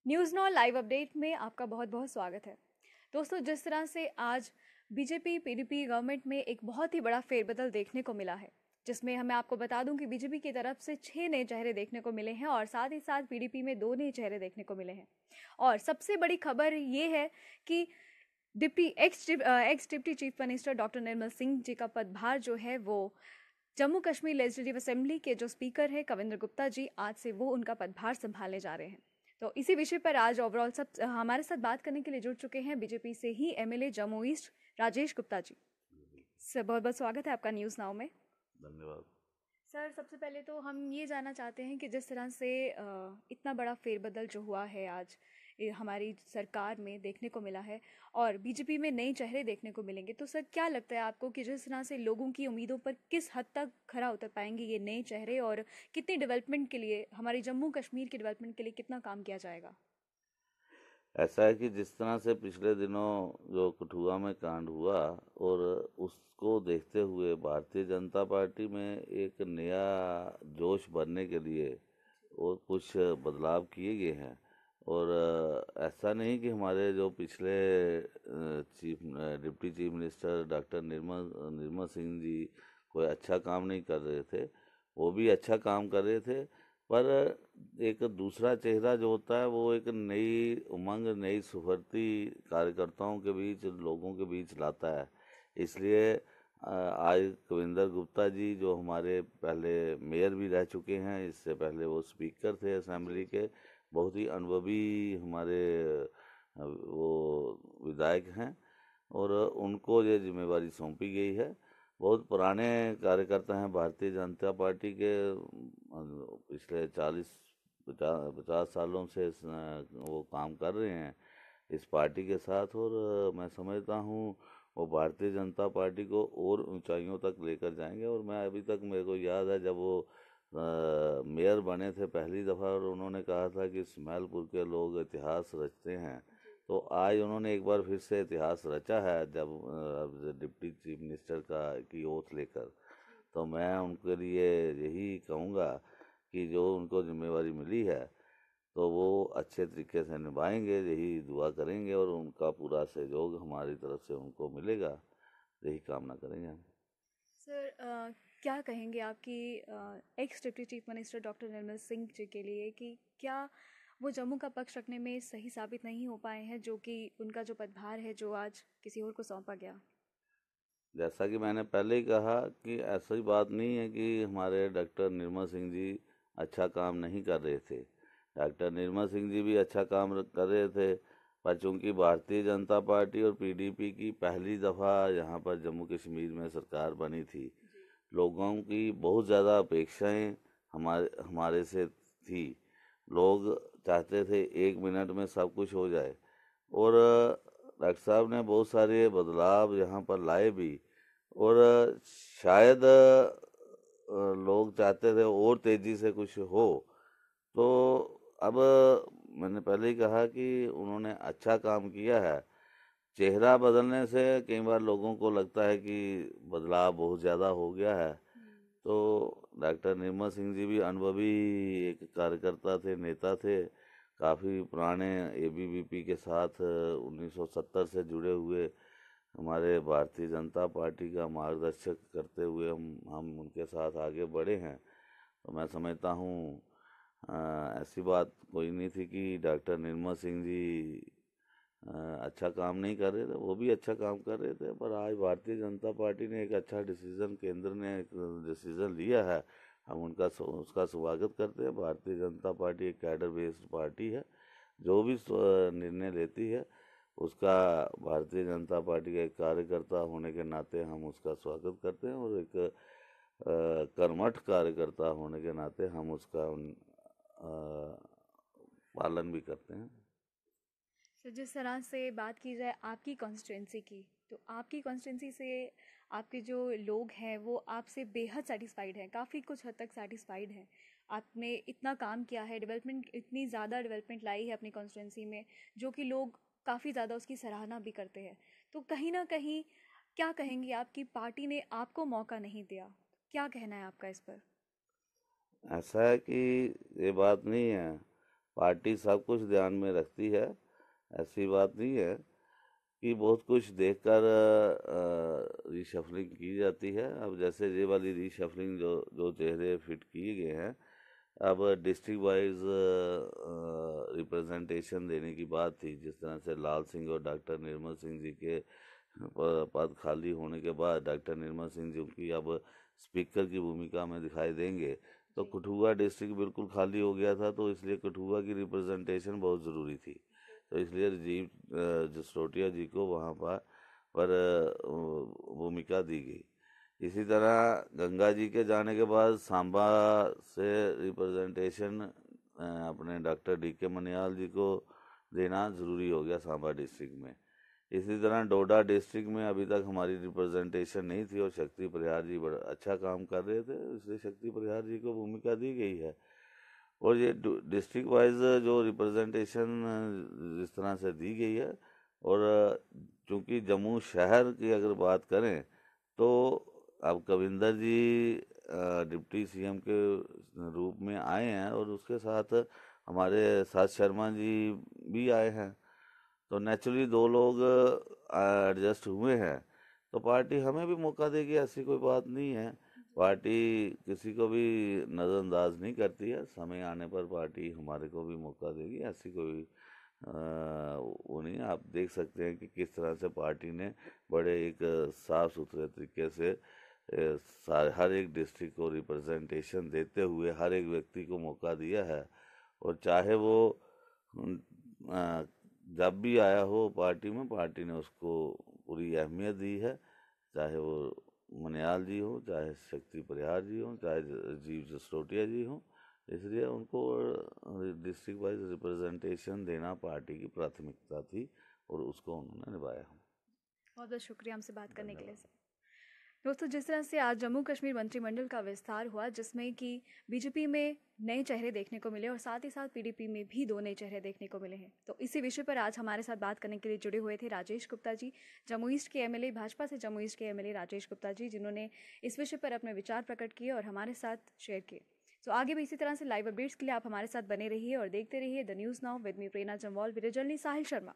News नौ live update में आपका बहुत बहुत स्वागत है। दोस्तों, जिस तरह से आज बीजेपी पीडीपी गवर्नमेंट में एक बहुत ही बड़ा फेरबदल देखने को मिला है, जिसमें हमें आपको बता दूं कि बीजेपी की तरफ से 6 नए चेहरे देखने को मिले हैं और साथ ही साथ पीडीपी में 2 नए चेहरे देखने को मिले हैं। और सबसे बड़ी खबर ये है कि deputy ex deputy chief minister doctor Nirmal Singh ji का पदभार जो है वो जम्मू कश्मीर लेजिस्लेटिव असेंबली के जो स्पीकर है कविंद्र गुप्ता जी, आज से वो उनका पदभार संभालने जा रहे हैं। तो इसी विषय पर आज ओवरऑल सब हमारे साथ बात करने के लिए जुड़ चुके हैं बीजेपी से ही MLA Jammu east Rajesh Gupta ji. Sir, बहुत बहुत स्वागत है आपका न्यूज़ नाउ में। धन्यवाद। सर, सबसे पहले तो हम ये जानना चाहते हैं कि जिस तरह से इतना बड़ा फेरबदल जो हुआ है आज हमारी सरकार में देखने को मिला है और बीजेपी में नए चेहरे देखने को मिलेंगे, तो सर क्या लगता है आपको कि जिस तरह से लोगों की उम्मीदों पर किस हद तक खरा उतर पाएंगे ये नए चेहरे और कितनी डेवलपमेंट के लिए, हमारी जम्मू कश्मीर की डेवलपमेंट के लिए कितना काम किया जाएगा? ऐसा है कि जिस तरह से पिछले दिनों जो कठुआ में कांड हुआ और उसको देखते हुए भारतीय जनता पार्टी में एक नया जोश भरने के लिए और कुछ बदलाव किए गए हैं। और ऐसा नहीं कि हमारे जो पिछले deputy chief minister doctor Nirmal Singh जी कोई अच्छा काम नहीं कर रहे थे, वो भी अच्छा काम कर रहे थे। पर एक दूसरा चेहरा जो होता है वो एक नई उमंग, नई स्फूर्ति कार्यकर्ताओं के बीच, लोगों के बीच लाता है। इसलिए आज कविंदर गुप्ता जी जो हमारे पहले मेयर भी रह चुके हैं, इससे पहले वो स्पीकर थे असेंबली के, बहुत ही अनुभवी हमारे वो विधायक हैं और उनको ये जिम्मेवारी सौंपी गई है। बहुत पुराने कार्यकर्ता हैं भारतीय जनता पार्टी के, पिछले 40-50 सालों से वो काम कर रहे हैं इस पार्टी के साथ। और मैं समझता हूँ वो भारतीय जनता पार्टी को और ऊंचाइयों तक लेकर जाएंगे। और मैं अभी तक, मेरे को याद है जब वो मेयर बने थे पहली दफ़ा और उन्होंने कहा था कि स्मैलपुर के लोग इतिहास रचते हैं, तो आज उन्होंने एक बार फिर से इतिहास रचा है जब डिप्टी चीफ मिनिस्टर का की ओथ लेकर। तो मैं उनके लिए यही कहूँगा कि जो उनको जिम्मेवारी मिली है तो वो अच्छे तरीके से निभाएंगे, यही दुआ करेंगे और उनका पूरा सहयोग हमारी तरफ से उनको मिलेगा, यही कामना करेंगे हम। सर, क्या कहेंगे आपकी ex deputy chief minister doctor Nirmal Singh ji के लिए कि क्या वो जम्मू का पक्ष रखने में सही साबित नहीं हो पाए हैं, जो कि उनका जो पदभार है जो आज किसी और को सौंपा गया? जैसा कि मैंने पहले ही कहा कि ऐसी बात नहीं है कि हमारे डॉक्टर निर्मल सिंह जी अच्छा काम नहीं कर रहे थे। डॉक्टर निर्मल सिंह जी भी अच्छा काम कर रहे थे, पर चूंकि भारतीय जनता पार्टी और पीडीपी की पहली दफ़ा यहाँ पर जम्मू कश्मीर में सरकार बनी थी, लोगों की बहुत ज़्यादा अपेक्षाएं हमारे हमारे से थी। लोग चाहते थे 1 मिनट में सब कुछ हो जाए और डॉक्टर साहब ने बहुत सारे बदलाव यहाँ पर लाए भी। और शायद लोग चाहते थे और तेज़ी से कुछ हो। तो अब मैंने पहले ही कहा कि उन्होंने अच्छा काम किया है। चेहरा बदलने से कई बार लोगों को लगता है कि बदलाव बहुत ज़्यादा हो गया है। तो डॉक्टर निर्मल सिंह जी भी अनुभवी एक कार्यकर्ता थे, नेता थे, काफ़ी पुराने एबीवीपी के साथ 1970 से जुड़े हुए, हमारे भारतीय जनता पार्टी का मार्गदर्शक करते हुए हम उनके साथ आगे बढ़े हैं। तो मैं समझता हूँ ऐसी बात कोई नहीं थी कि डॉक्टर निर्मल सिंह जी अच्छा काम नहीं कर रहे थे, वो भी अच्छा काम कर रहे थे। पर आज भारतीय जनता पार्टी ने एक अच्छा डिसीजन, केंद्र ने एक डिसीजन लिया है, हम उसका स्वागत करते हैं। भारतीय जनता पार्टी एक कैडर बेस्ड पार्टी है, जो भी निर्णय लेती है उसका भारतीय जनता पार्टी का एक कार्यकर्ता होने के नाते हम उसका स्वागत करते हैं और एक कर्मठ कार्यकर्ता होने के नाते हम उसका पालन भी करते हैं। सर, जिस तरह से बात की जाए आपकी कॉन्स्टिट्यूंसी की, तो आपकी कॉन्स्टिट्यूंसी से आपके जो लोग हैं वो आपसे बेहद सेटिस्फाइड हैं, काफ़ी कुछ हद तक सेटिस्फाइड हैं। आपने इतना काम किया है, डेवलपमेंट, इतनी ज़्यादा डेवलपमेंट लाई है अपनी कॉन्स्टिट्यूंसी में, जो कि लोग काफ़ी ज़्यादा उसकी सराहना भी करते हैं। तो कहीं ना कहीं क्या कहेंगे, आपकी पार्टी ने आपको मौका नहीं दिया? क्या कहना है आपका इस पर? ऐसा है कि ये बात नहीं है, पार्टी सब कुछ ध्यान में रखती है, ऐसी बात नहीं है कि बहुत कुछ देखकर रीशफलिंग की जाती है। अब जैसे ये वाली रीशफलिंग जो जो चेहरे फिट किए गए हैं, अब डिस्ट्रिक्ट वाइज रिप्रेजेंटेशन देने की बात थी। जिस तरह से लाल सिंह और डॉक्टर निर्मल सिंह जी के पद खाली होने के बाद डॉक्टर निर्मल सिंह जी की अब स्पीकर की भूमिका में दिखाई देंगे, तो कठुआ डिस्ट्रिक्ट बिल्कुल खाली हो गया था, तो इसलिए कठुआ की रिप्रेजेंटेशन बहुत ज़रूरी थी। तो इसलिए राजीव जसरोटिया जी को वहाँ पर भूमिका दी गई। इसी तरह गंगा जी के जाने के बाद सांबा से रिप्रेजेंटेशन अपने डॉक्टर डी.के. मनियाल जी को देना ज़रूरी हो गया सांबा डिस्ट्रिक्ट में। इसी तरह डोडा डिस्ट्रिक्ट में अभी तक हमारी रिप्रेजेंटेशन नहीं थी और शक्ति परिहार जी बड़ा अच्छा काम कर रहे थे, इसलिए शक्ति परिहार जी को भूमिका दी गई है। और ये डिस्ट्रिक्ट वाइज जो रिप्रेजेंटेशन जिस तरह से दी गई है, और चूँकि जम्मू शहर की अगर बात करें तो अब कविंदर जी डिप्टी सीएम के रूप में आए हैं और उसके साथ हमारे साथ शर्मा जी भी आए हैं, तो नेचुरली दो लोग एडजस्ट हुए हैं, तो पार्टी हमें भी मौका देगी, ऐसी कोई बात नहीं है। पार्टी किसी को भी नज़रअंदाज नहीं करती है, समय आने पर पार्टी हमारे को भी मौका देगी, ऐसी कोई वो नहीं है। आप देख सकते हैं कि किस तरह से पार्टी ने बड़े एक साफ सुथरे तरीके से हर एक डिस्ट्रिक्ट को रिप्रेजेंटेशन देते हुए हर एक व्यक्ति को मौका दिया है। और चाहे वो जब भी आया हो पार्टी में, पार्टी ने उसको पूरी अहमियत दी है, चाहे वो मनियाल जी हो, चाहे शक्ति परिहार जी हो, चाहे राजीव जसरोटिया जी हो, इसलिए उनको डिस्ट्रिक्ट वाइज रिप्रेजेंटेशन देना पार्टी की प्राथमिकता थी और उसको उन्होंने निभाया। बहुत बहुत शुक्रिया हमसे बात करने के लिए सर। दोस्तों, जिस तरह से आज जम्मू कश्मीर मंत्रिमंडल का विस्तार हुआ, जिसमें कि बीजेपी में नए चेहरे देखने को मिले और साथ ही साथ पीडीपी में भी 2 नए चेहरे देखने को मिले हैं, तो इसी विषय पर आज हमारे साथ बात करने के लिए जुड़े हुए थे राजेश गुप्ता जी, जम्मू ईस्ट के एमएलए, भाजपा से जम्मू ईस्ट के एमएलए राजेश गुप्ता जी, जिन्होंने इस विषय पर अपने विचार प्रकट किए और हमारे साथ शेयर किए। तो आगे भी इसी तरह से लाइव अपडेट्स के लिए आप हमारे साथ बने रहिए और देखते रहिए the news now with me Prerna Jamwal, video journalist Sahil Sharma.